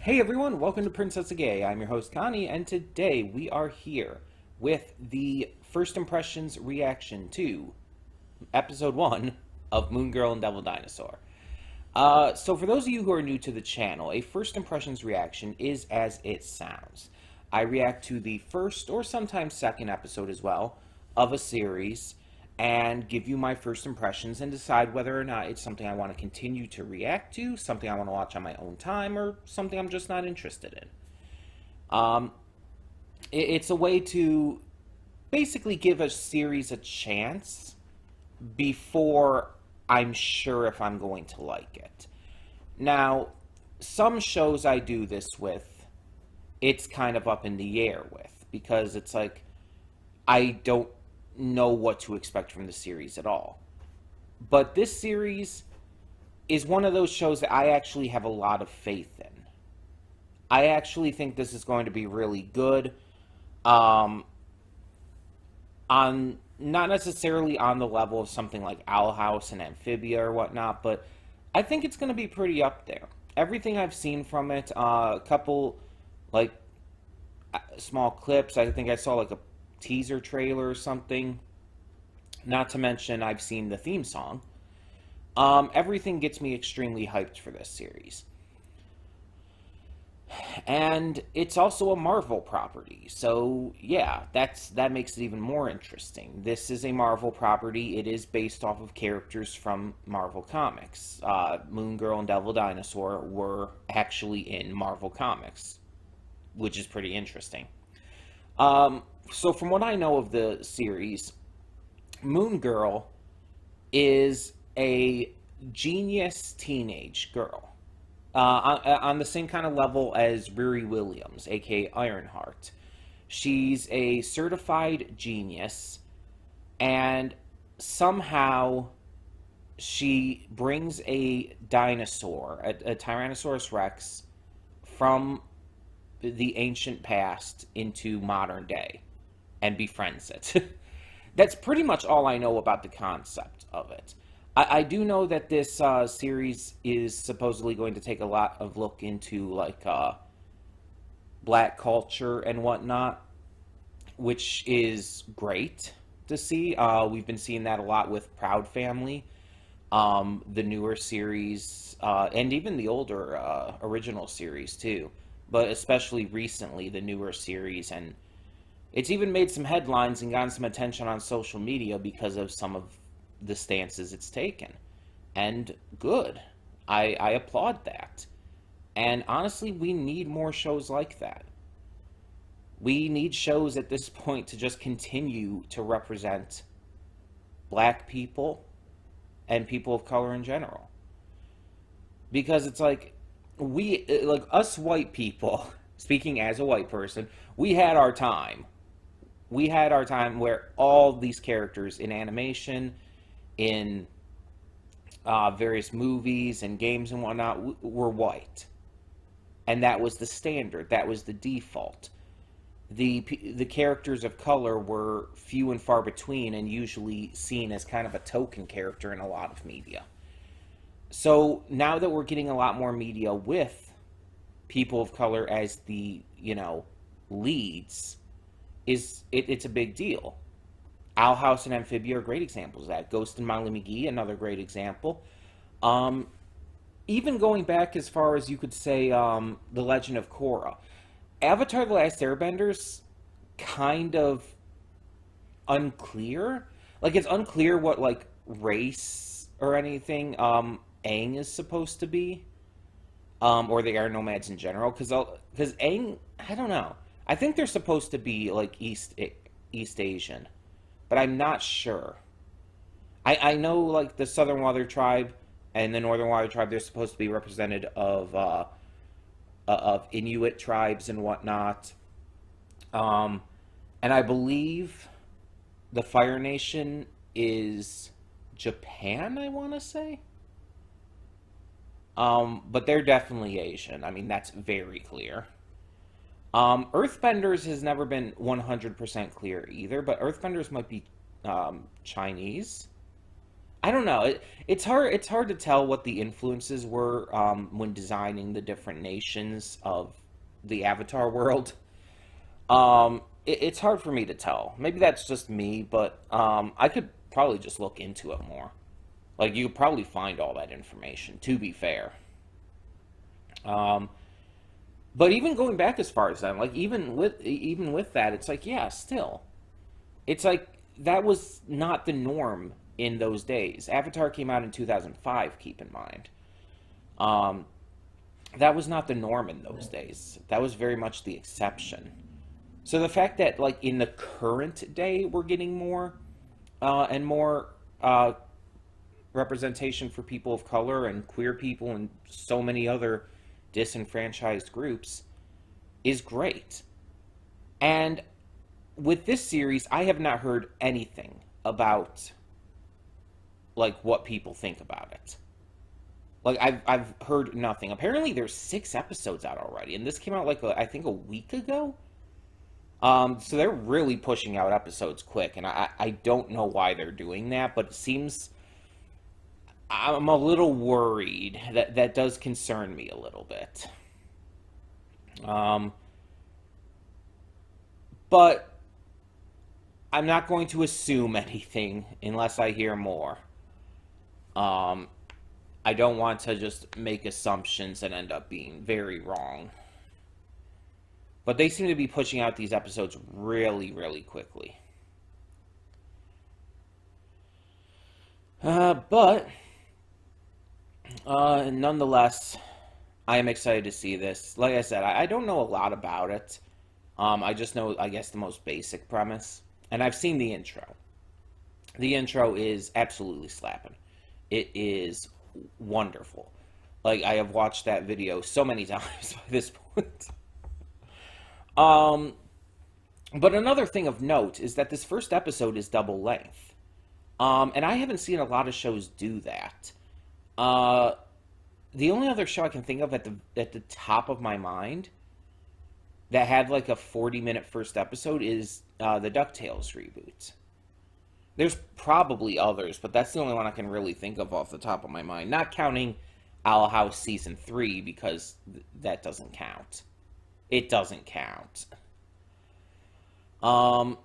Hey everyone, welcome to Princess Gay. I'm your host Connie, and today we are here with the first impressions reaction to episode 1 of Moon Girl and Devil Dinosaur. So for those of you who are new to the channel, a first impressions reaction is as it sounds. I react to the first or sometimes second episode as well of a series and give you my first impressions and decide whether or not it's something I want to continue to react to, something I want to watch on my own time, or something I'm just not interested in. It's a way to basically give a series a chance before I'm sure if I'm going to like it. Now, some shows I do this with, it's kind of up in the air with, because it's like, I don't know what to expect from the series at all. But this series is one of those shows that I actually have a lot of faith in. I actually think this is going to be really good. On not necessarily on the level of something like Owl House and Amphibia or whatnot, but I think it's going to be pretty up there. Everything I've seen from it, a couple like small clips. I think I saw like a teaser trailer or something. Not to mention, I've seen the theme song. Everything gets me extremely hyped for this series. And it's also a Marvel property, so yeah, that makes it even more interesting. This is a Marvel property. It is based off of characters from Marvel Comics. Moon Girl and Devil Dinosaur were actually in Marvel Comics, which is pretty interesting. So from what I know of the series, Moon Girl is a genius teenage girl. On the same kind of level as Riri Williams, aka Ironheart. She's a certified genius, and somehow she brings a dinosaur, a Tyrannosaurus Rex, from the ancient past into modern day and befriends it. That's pretty much all I know about the concept of it. I do know that this series is supposedly going to take a lot of look into like black culture and whatnot, which is great to see. We've been seeing that a lot with Proud Family, the newer series, and even the older original series too. But especially recently, the newer series, and it's even made some headlines and gotten some attention on social media because of some of the stances it's taken. And good. I applaud that. And honestly, we need more shows like that. We need shows at this point to just continue to represent black people and people of color in general. Because it's like, us white people, speaking as a white person, we had our time. We had our time where all these characters in animation, in various movies and games and whatnot, were white. And that was the standard. That was the default. The characters of color were few and far between and usually seen as kind of a token character in a lot of media. So now that we're getting a lot more media with people of color as the, leads, it's a big deal. Owl House and Amphibia are great examples of that. Ghost and Molly McGee, another great example. Even going back as far as you could say The Legend of Korra. Avatar The Last Airbenders, kind of unclear. Like, it's unclear what, race or anything Aang is supposed to be. Or the air nomads in general. Because Aang, I don't know. I think they're supposed to be, East Asian. But I'm not sure. I know, the Southern Water Tribe and the Northern Water Tribe, they're supposed to be representative of Inuit tribes and whatnot. And I believe the Fire Nation is Japan, I want to say. But they're definitely Asian. I mean, that's very clear. Earthbenders has never been 100% clear either, but Earthbenders might be Chinese. I don't know. It's hard to tell what the influences were when designing the different nations of the Avatar world. It's hard for me to tell. Maybe that's just me, but I could probably just look into it more. Like you could probably find all that information. To be fair, um, but even going back as far as that, like even with that, it's like yeah, still, it's like that was not the norm in those days. Avatar came out in 2005. Keep in mind, um, that was not the norm in those days. That was very much the exception. So the fact that like in the current day we're getting more and more representation for people of color and queer people and so many other disenfranchised groups is great. And with this series, I have not heard anything about like what people think about it. Like I've heard nothing. Apparently there's 6 episodes out already, and this came out like I think a week ago. So they're really pushing out episodes quick, and I don't know why they're doing that, but it seems I'm a little worried. That does concern me a little bit. Um, but I'm not going to assume anything unless I hear more. Um, I don't want to just make assumptions and end up being very wrong. But they seem to be pushing out these episodes really, really quickly. But nonetheless, I am excited to see this. Like I said, I don't know a lot about it. I just know, I guess, the most basic premise. And I've seen the intro. The intro is absolutely slapping. It is wonderful. Like, I have watched that video so many times by this point. Um, but another thing of note is that this first episode is double length. And I haven't seen a lot of shows do that. Uh, the only other show I can think of at the top of my mind that had like a 40-minute first episode is the DuckTales reboot. There's probably others, but that's the only one I can really think of off the top of my mind. Not counting Owl House Season 3 because that doesn't count. It doesn't count. Um,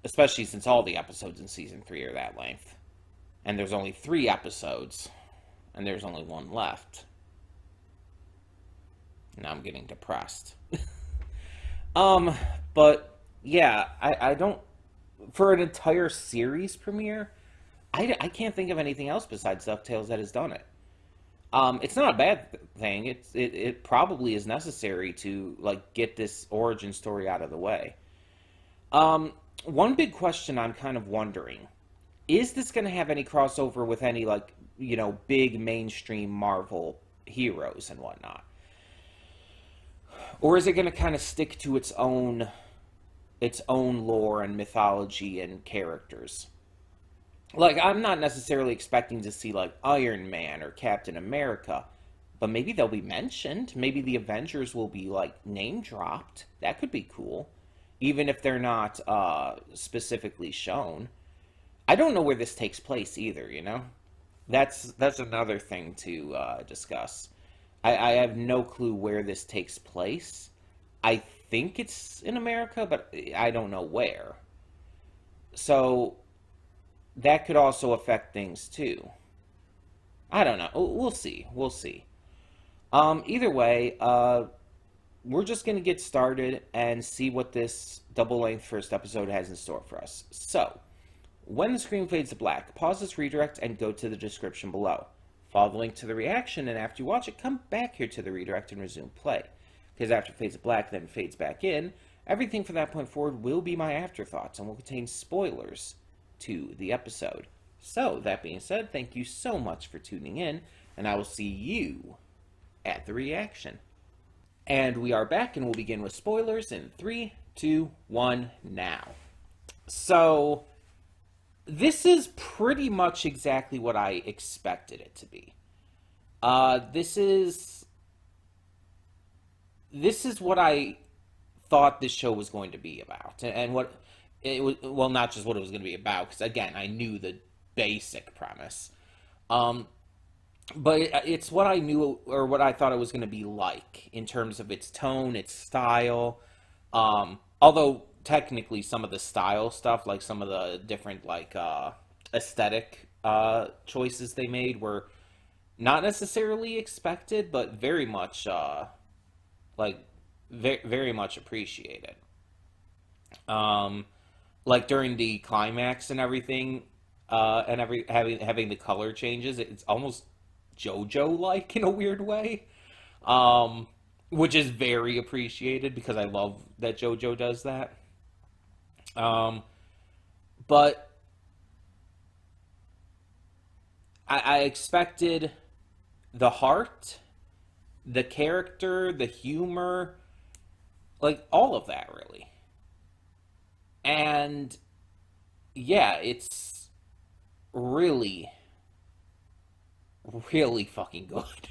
Especially since all the episodes in Season 3 are that length. And there's only 3 episodes, and there's only one left. Now I'm getting depressed. Um, but yeah, I don't. For an entire series premiere, I can't think of anything else besides DuckTales that has done it. It's not a bad thing. It probably is necessary to like get this origin story out of the way. One big question I'm kind of wondering is this going to have any crossover with any like big mainstream Marvel heroes and whatnot, or is it going to kind of stick to its own lore and mythology and characters? Like, I'm not necessarily expecting to see, like, Iron Man or Captain America, but maybe they'll be mentioned. Maybe the Avengers will be, like, name dropped. That could be cool. Even if they're not specifically shown. I don't know where this takes place either. That's another thing to discuss. I have no clue where this takes place. I think it's in America, but I don't know where. So that could also affect things too. I don't know. We'll see. We'll see. Either way, we're just going to get started and see what this double-length first episode has in store for us. So, when the screen fades to black, pause this redirect and go to the description below. Follow the link to the reaction, and after you watch it, come back here to the redirect and resume play. Because after it fades to black, then fades back in, everything from that point forward will be my afterthoughts and will contain spoilers to the episode. So, that being said, thank you so much for tuning in, and I will see you at the reaction. And we are back, and we'll begin with spoilers in 3, 2, 1, now. So, this is pretty much exactly what I expected it to be. This is what I thought this show was going to be about, and what it was. Well, not just what it was going to be about, because again, I knew the basic premise. Um, but it's what I knew or what I thought it was going to be like in terms of its tone, its style. Although technically some of the style stuff, like some of the different aesthetic choices they made were not necessarily expected, but very much like very much appreciated. Um, like during the climax and everything, and having the color changes, it's almost JoJo like in a weird way, um, which is very appreciated because I love that JoJo does that. Um, but I expected the heart, the character, the humor, like all of that really, and yeah, it's really really fucking good.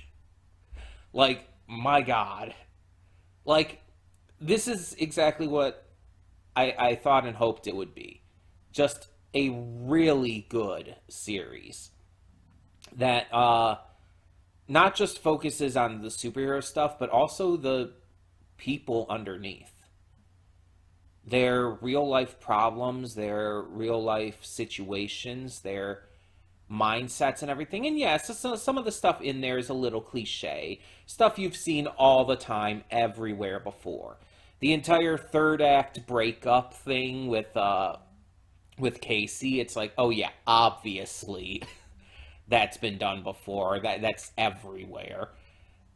Like, my God. Like, this is exactly what I thought and hoped it would be. Just a really good series that not just focuses on the superhero stuff, but also the people underneath. Their real life problems, their real life situations, their mindsets and everything. And yes, some of the stuff in there is a little cliche. Stuff you've seen all the time, everywhere before. The entire third act breakup thing with Casey, it's like, oh yeah, obviously that's been done before. That's everywhere.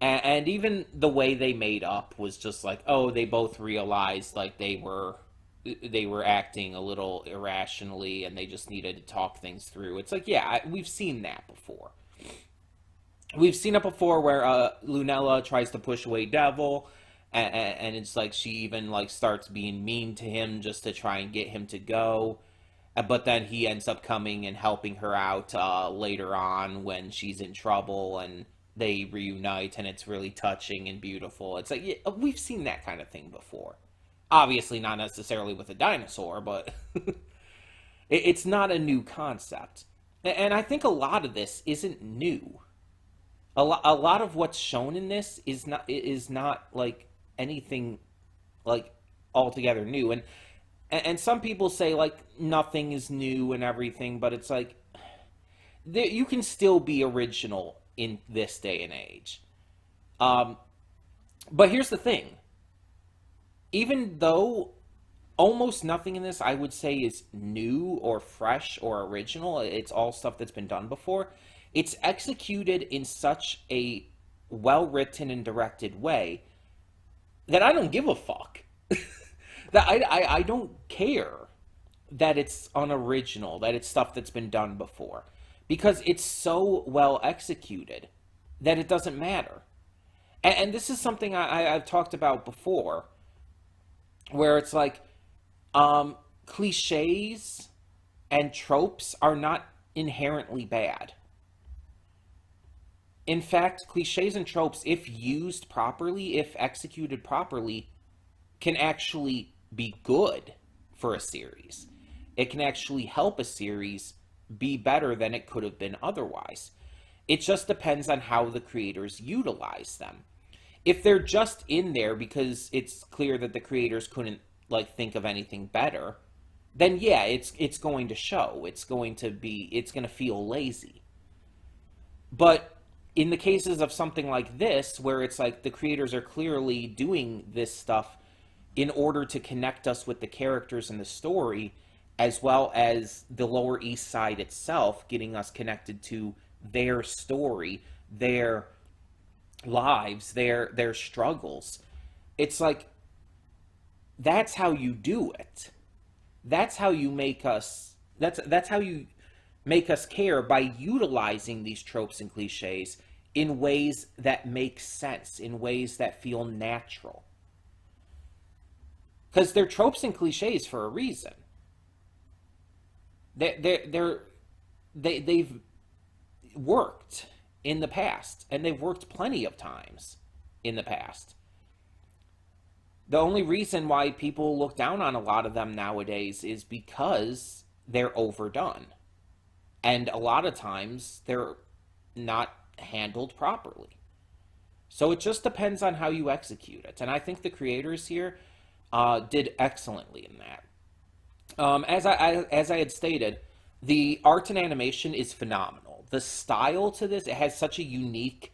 And even the way they made up was just like, oh, they both realized like they were acting a little irrationally and they just needed to talk things through. It's like, yeah, we've seen that before. We've seen it before where Lunella tries to push away Devil, and it's like she even like starts being mean to him just to try and get him to go. But then he ends up coming and helping her out later on when she's in trouble and they reunite and it's really touching and beautiful. It's like, yeah, we've seen that kind of thing before. Obviously, not necessarily with a dinosaur, but it's not a new concept. And I think a lot of this isn't new. A lot of what's shown in this is not like anything like altogether new. And some people say like nothing is new and everything, but it's like you can still be original in this day and age. Um, but here's the thing: even though almost nothing in this I would say is new or fresh or original, it's all stuff that's been done before. It's executed in such a well written and directed way that I don't give a fuck. that I don't care that it's unoriginal, that it's stuff that's been done before. Because it's so well executed that it doesn't matter. And this is something I've talked about before, where it's like cliches and tropes are not inherently bad. In fact, cliches and tropes, if used properly, if executed properly, can actually be good for a series. It can actually help a series be better than it could have been otherwise. It just depends on how the creators utilize them. If they're just in there because it's clear that the creators couldn't like think of anything better, then yeah, it's going to show. It's going to feel lazy. But in the cases of something like this, where it's like the creators are clearly doing this stuff in order to connect us with the characters and the story, as well as the Lower East Side itself, getting us connected to their story, their lives, their struggles. It's like that's how you do it. That's how you make us that's how you make us care, by utilizing these tropes and cliches in ways that make sense, in ways that feel natural. Because they're tropes and cliches for a reason. They're they've worked in the past, and they've worked plenty of times in the past. The only reason why people look down on a lot of them nowadays is because they're overdone. And a lot of times they're not handled properly. So it just depends on how you execute it. And I think the creators here did excellently in that. As I had stated, the art and animation is phenomenal. The style to this, it has such a unique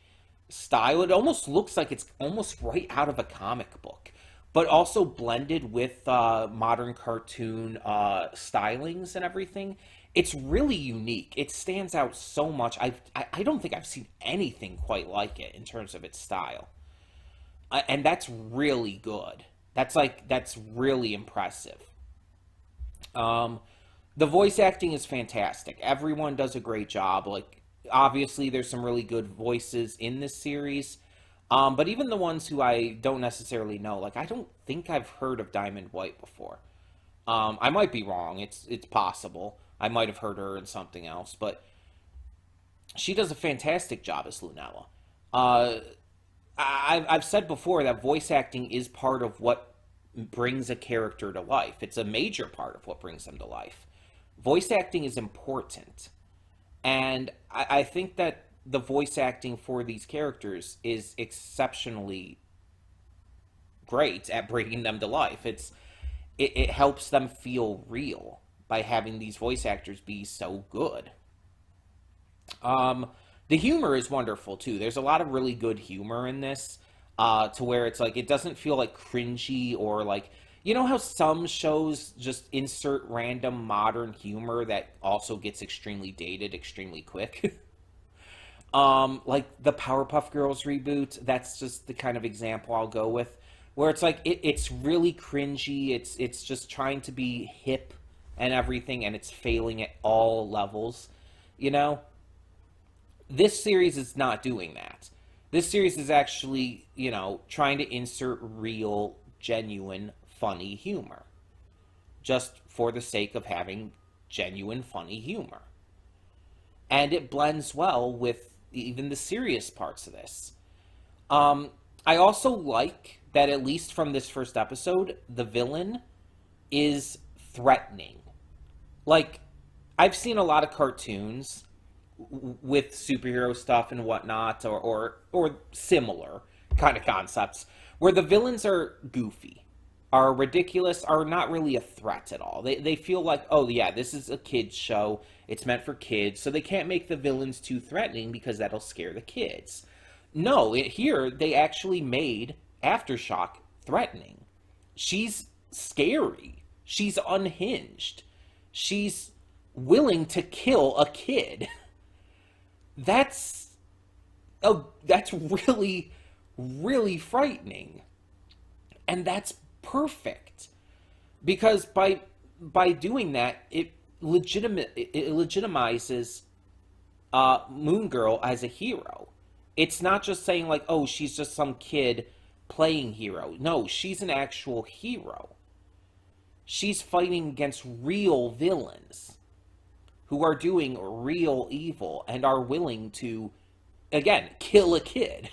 style. It almost looks like it's almost right out of a comic book, but also blended with modern cartoon stylings and everything. It's really unique. It stands out so much. I don't think I've seen anything quite like it in terms of its style, and that's really good. That's really impressive. The voice acting is fantastic. Everyone does a great job. Like, obviously, there's some really good voices in this series. But even the ones who I don't necessarily know, like, I don't think I've heard of Diamond White before. I might be wrong. It's possible. I might have heard her in something else, but she does a fantastic job as Lunella. I've said before that voice acting is part of what brings a character to life. It's a major part of what brings them to life. Voice acting is important. And I think that the voice acting for these characters is exceptionally great at bringing them to life. It helps them feel real by having these voice actors be so good. The humor is wonderful too. There's a lot of really good humor in this, to where it's like it doesn't feel like cringy or like, you know how some shows just insert random modern humor that also gets extremely dated extremely quick. Like the Powerpuff Girls reboot. That's just the kind of example I'll go with, where it's like it's really cringy. It's just trying to be hip and everything, and it's failing at all levels. You know, this series is not doing that. This series is actually, you know, trying to insert real, genuine, funny humor. Just for the sake of having genuine, funny humor. And it blends well with even the serious parts of this. I also like that, at least from this first episode, the villain is threatening. Like, I've seen a lot of cartoons with superhero stuff and whatnot, or similar kind of concepts, where the villains are goofy, are ridiculous, are not really a threat at all. They feel like, oh yeah, this is a kid's show, it's meant for kids, so they can't make the villains too threatening because that'll scare the kids. No, here they actually made Aftershock threatening. She's scary. She's unhinged. She's willing to kill a kid. That's really, really frightening. And that's perfect. Because by doing that, it legitimizes Moon Girl as a hero. It's not just saying like, oh, she's just some kid playing hero. No, she's an actual hero. She's fighting against real villains who are doing real evil and are willing to, again, kill a kid.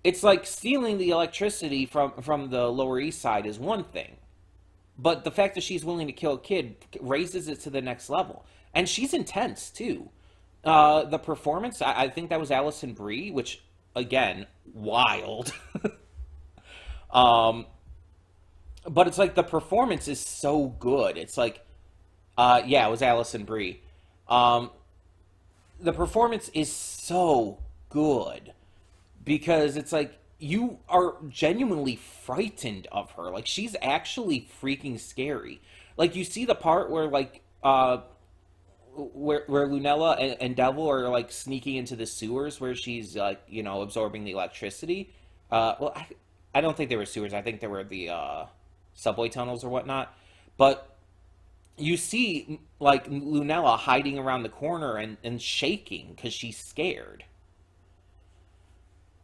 It's like stealing the electricity from the Lower East Side is one thing. But the fact that she's willing to kill a kid raises it to the next level. And she's intense, too. The performance, I think that was Allison Brie, which, again, wild. But it's like the performance is so good. It's like, yeah, it was Allison Brie. The performance is so good because it's like you are genuinely frightened of her. Like, she's actually freaking scary. Like, you see the part where like where Lunella and Devil are like sneaking into the sewers where she's like, you know, absorbing the electricity. Well, I don't think they were sewers. I think they were the subway tunnels or whatnot. But you see like Lunella hiding around the corner and shaking because she's scared.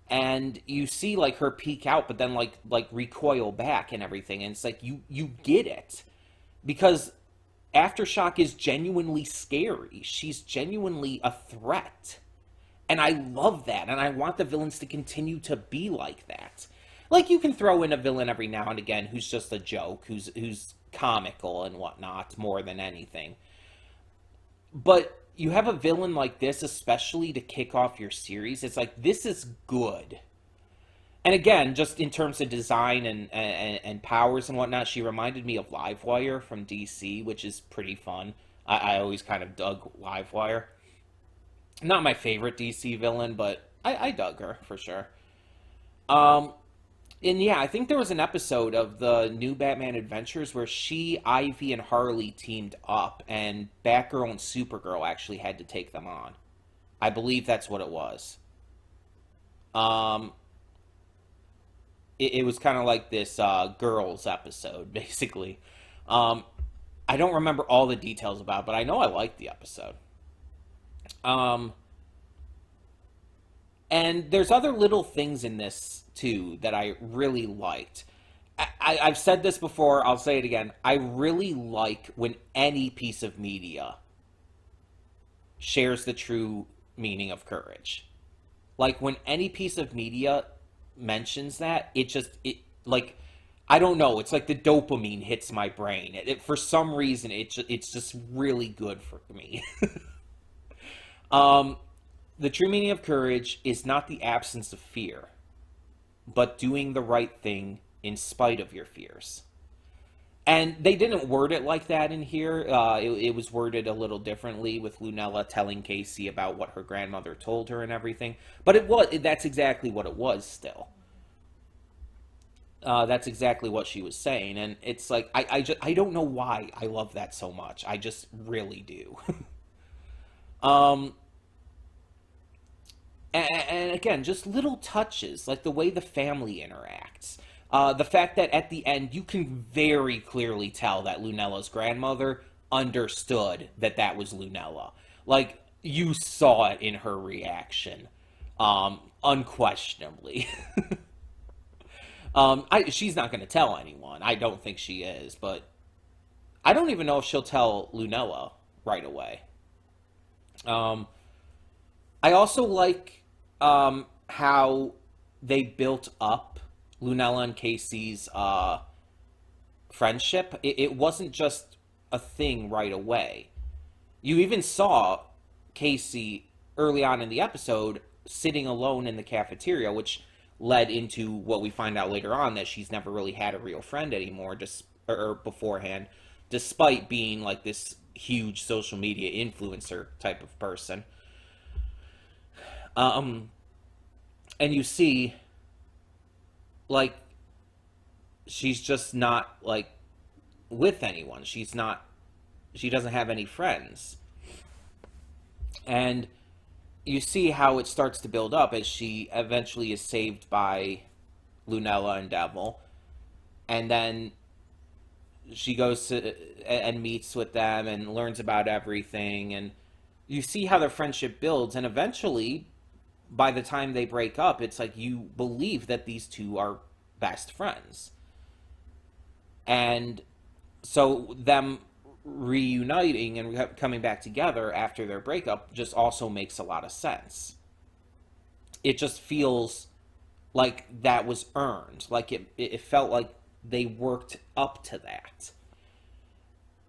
And you see like her peek out, but then like recoil back and everything. And it's like you get it. Because Aftershock is genuinely scary. She's genuinely a threat. And I love that. And I want the villains to continue to be like that. Like, you can throw in a villain every now and again who's just a joke, who's comical and whatnot, more than anything. But you have a villain like this, especially to kick off your series. It's like, this is good. And again, just in terms of design and powers and whatnot, she reminded me of Livewire from DC, which is pretty fun. I always kind of dug Livewire. Not my favorite DC villain, but I dug her for sure. Um, and yeah, I think there was an episode of the new Batman Adventures where she, Ivy, and Harley teamed up, and Batgirl and Supergirl actually had to take them on. I believe that's what it was. Um, it was kind of like this girls episode, basically. Um, I don't remember all the details about it, but I know I liked the episode. Um, and there's other little things in this too that I really liked. I've said this before, I'll say it again. I really like when any piece of media shares the true meaning of courage. Like when any piece of media mentions that, it like I don't know, it's like the dopamine hits my brain. For some reason it's just really good for me. um the true meaning of courage is not the absence of fear, but doing the right thing in spite of your fears. And they didn't word it like that in here. It was worded a little differently with Lunella telling Casey about what her grandmother told her and everything. But that's exactly what it was still. That's exactly what she was saying. And it's like, I don't know why I love that so much. I just really do. um, and again, just little touches, like the way the family interacts. The fact that at the end, you can very clearly tell that Lunella's grandmother understood that that was Lunella. Like, you saw it in her reaction, unquestionably. She's not going to tell anyone. I don't think she is, but I don't even know if she'll tell Lunella right away. Um, I also like how they built up Lunella and Casey's friendship. It wasn't just a thing right away. You even saw Casey early on in the episode sitting alone in the cafeteria, which led into what we find out later on, that she's never really had a real friend anymore, just or beforehand, despite being like this huge social media influencer type of person. Um, and you see, like, she's just not like with anyone. She doesn't have any friends. And you see how it starts to build up as she eventually is saved by Lunella and Devil. And then she goes to and meets with them and learns about everything. And you see how their friendship builds. And eventually, by the time they break up, it's like you believe that these two are best friends. And so them reuniting and coming back together after their breakup just also makes a lot of sense. It just feels like that was earned. Like it felt like they worked up to that.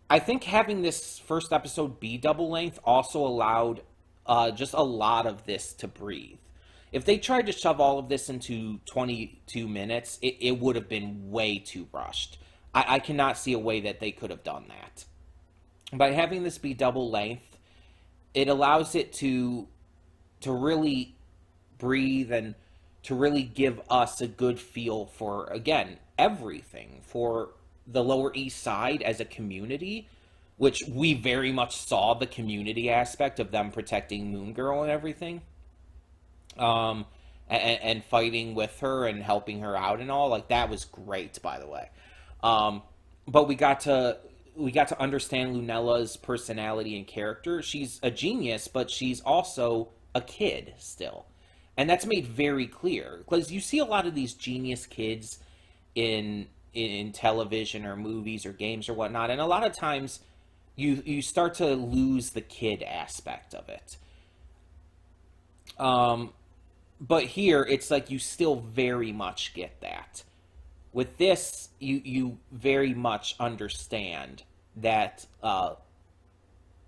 I think having this first episode be double length also allowed just a lot of this to breathe. If they tried to shove all of this into 22 minutes, it would have been way too rushed. I cannot see a way that they could have done that. By having this be double length, it allows it to really breathe and to really give us a good feel for, again, everything, for the Lower East Side as a community, which we very much saw the community aspect of them protecting Moon Girl and everything, and fighting with her and helping her out and all. Like, that was great, by the way. But we got to understand Lunella's personality and character. She's a genius, but she's also a kid still. And that's made very clear, because you see a lot of these genius kids in television or movies or games or whatnot, and a lot of times you start to lose the kid aspect of it. But here it's like you still very much get that. With this, you very much understand that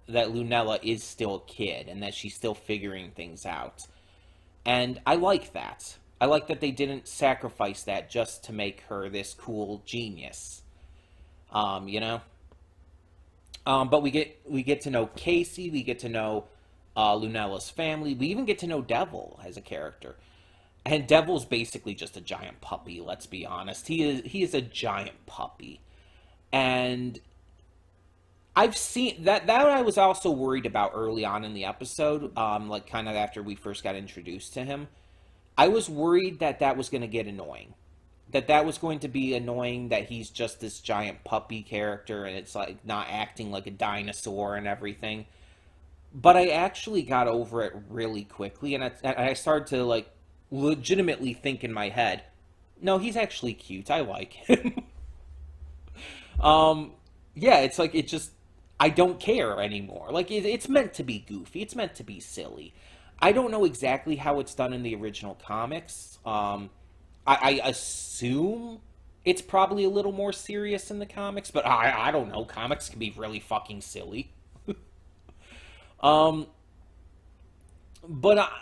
that Lunella is still a kid and that she's still figuring things out. And I like that. I like that they didn't sacrifice that just to make her this cool genius. You know? But we get to know Casey, we get to know Lunella's family, we even get to know Devil as a character. And Devil's basically just a giant puppy, let's be honest. He is a giant puppy. And I've seen that I was also worried about early on in the episode, like kind of after we first got introduced to him. I was worried that that was going to get annoying. That was going to be annoying, that he's just this giant puppy character and it's like not acting like a dinosaur and everything. But I actually got over it really quickly, and I started to like legitimately think in my head, no, he's actually cute. I like him. Yeah, it's like it just I don't care anymore. Like it's meant to be goofy. It's meant to be silly. I don't know exactly how it's done in the original comics. I assume it's probably a little more serious in the comics, but I don't know. Comics can be really fucking silly. But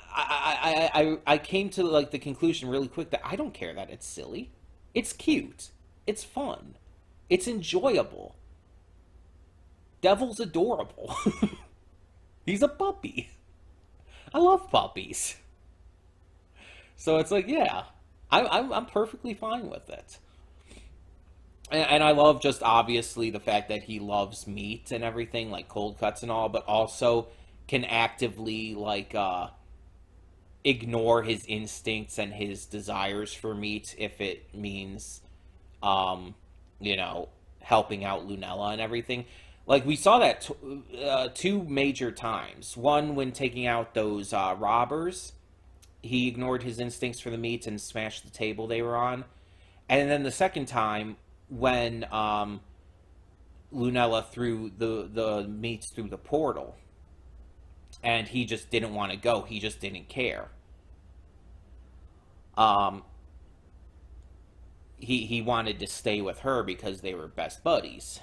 I came to like the conclusion really quick that I don't care that it's silly. It's cute. It's fun. It's enjoyable. Devil's adorable. He's a puppy. I love puppies. So it's like, yeah, I'm perfectly fine with it. And I love just obviously the fact that he loves meat and everything, like cold cuts and all, but also can actively like ignore his instincts and his desires for meat if it means, you know, helping out Lunella and everything. Like we saw that two major times. One when taking out those robbers, he ignored his instincts for the meat and smashed the table they were on. And then the second time when Lunella threw the meats through the portal, and he just didn't want to go. He just didn't care. He wanted to stay with her because they were best buddies,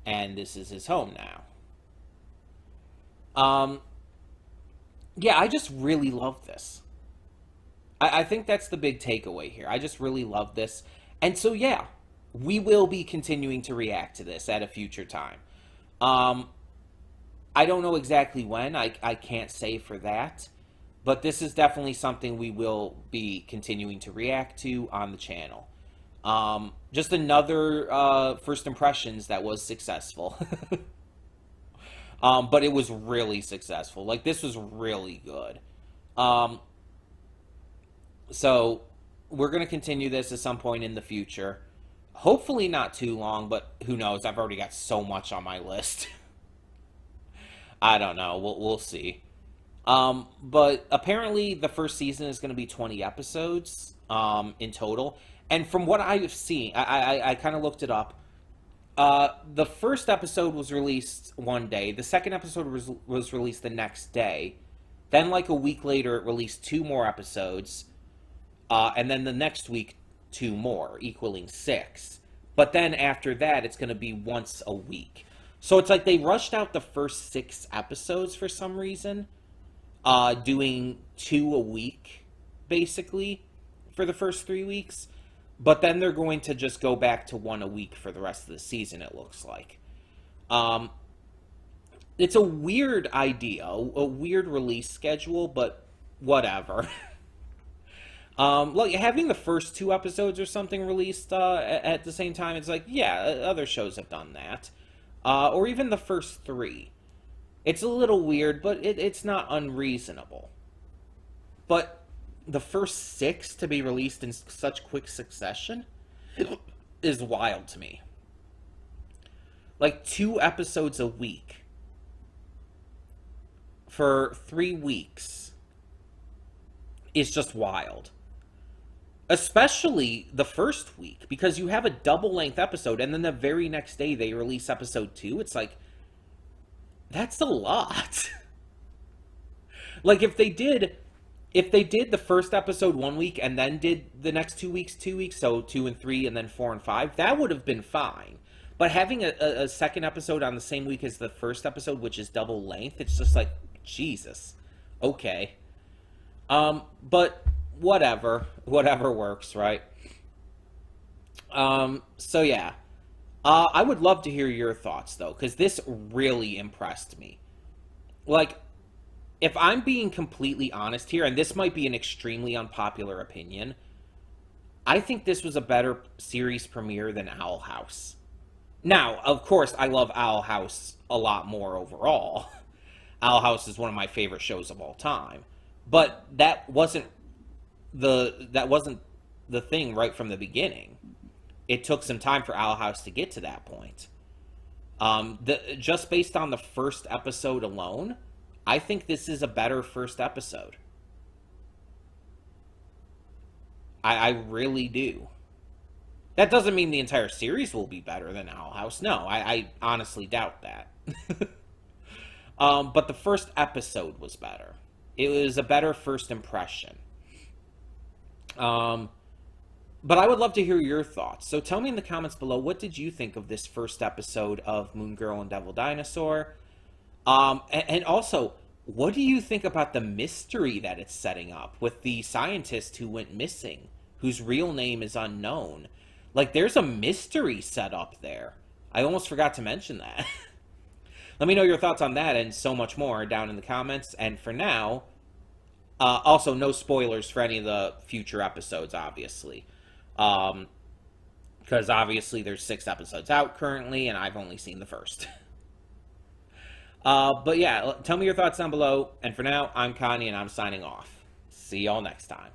and this is his home now. Yeah, I just really love this. I think that's the big takeaway here. I just really love this. And so, yeah, we will be continuing to react to this at a future time. I don't know exactly when. I can't say for that. But this is definitely something we will be continuing to react to on the channel. Just another first impressions that was successful. But it was really successful. Like, this was really good. So, we're going to continue this at some point in the future. Hopefully not too long, but who knows? I've already got so much on my list. I don't know. We'll see. But apparently the first season is going to be 20 episodes in total. And from what I've seen, I kind of looked it up. The first episode was released one day. The second episode was released the next day. Then, like a week later, it released 2 more episodes. And then the next week, 2 more, equaling 6. But then after that, it's going to be once a week. So it's like they rushed out the first 6 episodes for some reason. Doing 2 a week, basically, for the first 3 weeks. But then they're going to just go back to 1 a week for the rest of the season, it looks like. It's a weird idea, a weird release schedule, but whatever. Like, having the first 2 episodes or something released at the same time, it's like, yeah, other shows have done that. Or even the first 3. It's a little weird, but it's not unreasonable. But the first 6 to be released in such quick succession is wild to me. Like 2 episodes a week for 3 weeks is just wild. Especially the first week, because you have a double-length episode, and then the very next day they release episode 2. It's like, that's a lot. Like, if they did the first episode 1 week and then did the next 2 weeks, 2 weeks, so 2 and 3 and then 4 and 5, that would have been fine. But having a second episode on the same week as the first episode, which is double length, it's just like, Jesus. Okay. But whatever works, right? So yeah. I would love to hear your thoughts though, because this really impressed me. Like, if I'm being completely honest here, and this might be an extremely unpopular opinion, I think this was a better series premiere than Owl House. Now, of course, I love Owl House a lot more overall. Owl House is one of my favorite shows of all time. But that wasn't the thing right from the beginning. It took some time for Owl House to get to that point. Just based on the first episode alone, I think this is a better first episode. I really do. That doesn't mean the entire series will be better than Owl House. No, I honestly doubt that. But the first episode was better. It was a better first impression. But I would love to hear your thoughts. So tell me in the comments below, what did you think of this first episode of Moon Girl and Devil Dinosaur? And also, what do you think about the mystery that it's setting up with the scientist who went missing, whose real name is unknown? Like, there's a mystery set up there. I almost forgot to mention that. Let me know your thoughts on that and so much more down in the comments. And for now, also no spoilers for any of the future episodes, obviously. Because obviously there's 6 episodes out currently, and I've only seen the first. But yeah, tell me your thoughts down below. And for now, I'm Connie, and I'm signing off. See y'all next time.